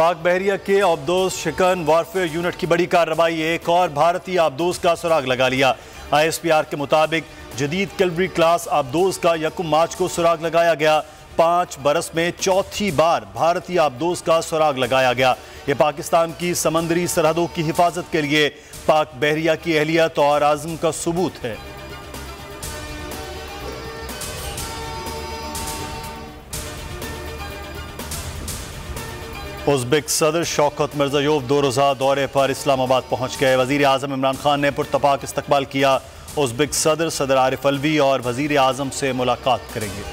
पाक बहरिया के आबदोज शिकन वारफेयर यूनिट की बड़ी कार्रवाई, एक और भारतीय आबदोज का सुराग लगा लिया। ISPR के मुताबिक जदीद कैवलरी क्लास आबदोज का 1 मार्च को सुराग लगाया गया। 5 बरस में चौथी बार भारतीय आबदोज का सुराग लगाया गया। ये पाकिस्तान की समंदरी सरहदों की हिफाजत के लिए पाक बहरिया की अहलियत और आज़म का सबूत है। उज़्बेक सदर शौकत मिर्ज़ायोव 2 रोज़ा दौरे पर इस्लामाबाद पहुँच गए। वज़ीर आज़म इमरान खान ने पुरतपाक इस्तकबाल किया। उज़्बेक सदर आरिफ अलवी और वज़ीर आज़म से मुलाकात करेंगे।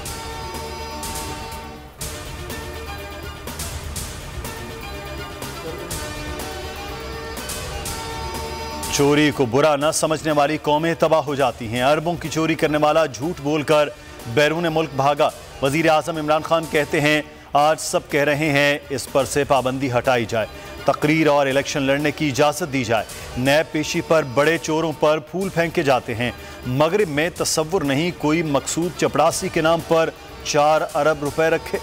चोरी को बुरा न समझने वाली कौमें तबाह हो जाती हैं। अरबों की चोरी करने वाला झूठ बोलकर बैरून मुल्क भागा। वज़ीर आज़म इमरान खान कहते हैं, आज सब कह रहे हैं इस पर से पाबंदी हटाई जाए, तकरीर और इलेक्शन लड़ने की इजाज़त दी जाए। नैब पेशी पर बड़े चोरों पर फूल फेंके जाते हैं। मगरिब में तसव्वुर नहीं कोई मकसूद चपड़ासी के नाम पर 4 अरब रुपए रखे।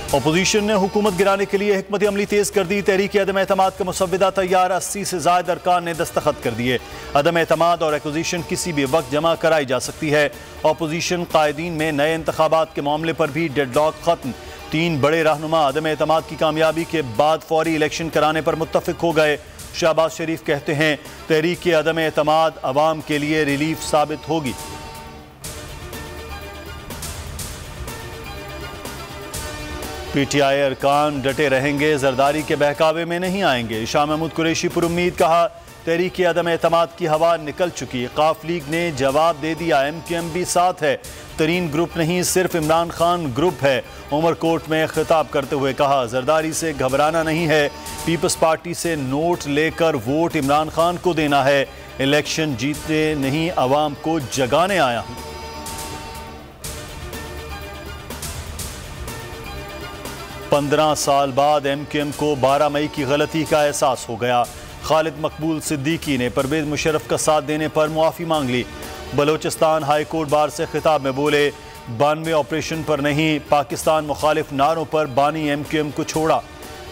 अपोजिशन ने हुकूमत गिराने के लिए हिकमत अमली तेज कर दी। तहरीक अदम एतमाद का मुसव्विदा तैयार, 80 से ज़ायद अरकान ने दस्तखत कर दिए। अदम एतमाद और अपोजिशन किसी भी वक्त जमा कराई जा सकती है। अपोजिशन कायदीन में नए इंतखाबात के मामले पर भी डेडलॉक खत्म। 3 बड़े रहनुमा अदम एतमाद की कामयाबी के बाद फौरी इलेक्शन कराने पर मुत्तफिक हो गए। शहबाज शरीफ कहते हैं, तहरीक अदम एतमाद अवाम के लिए रिलीफ साबित होगी। PTI अरकान डटे रहेंगे, जरदारी के बहकावे में नहीं आएंगे। शाह महमूद कुरैशी पुरुम्मीद, कहा तहरीक अदम एतमाद की हवा निकल चुकी। काफ लीग ने जवाब दे दिया, MQM भी साथ है। तरीन ग्रुप नहीं, सिर्फ इमरान खान ग्रुप है। उमरकोट में खिताब करते हुए कहा, जरदारी से घबराना नहीं है, पीपल्स पार्टी से नोट लेकर वोट इमरान खान को देना है। इलेक्शन जीतने नहीं, अवाम को जगाने आया हूं। 15 साल बाद MQM को 12 मई की गलती का एहसास हो गया। खालिद मकबूल सिद्दीकी ने परवेज मुशर्रफ का साथ देने पर मुआफ़ी मांग ली। बलोचिस्तान हाई कोर्ट बार से खिताब में बोले, 92 ऑपरेशन पर नहीं, पाकिस्तान मुखालिफ नारों पर बानी MQM को छोड़ा।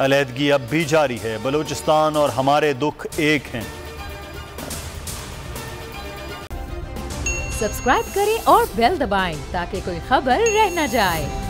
अलहदगी अब भी जारी है, बलोचिस्तान और हमारे दुख एक हैं। सब्सक्राइब करें और बेल दबाएं ताकि कोई खबर रह न जाए।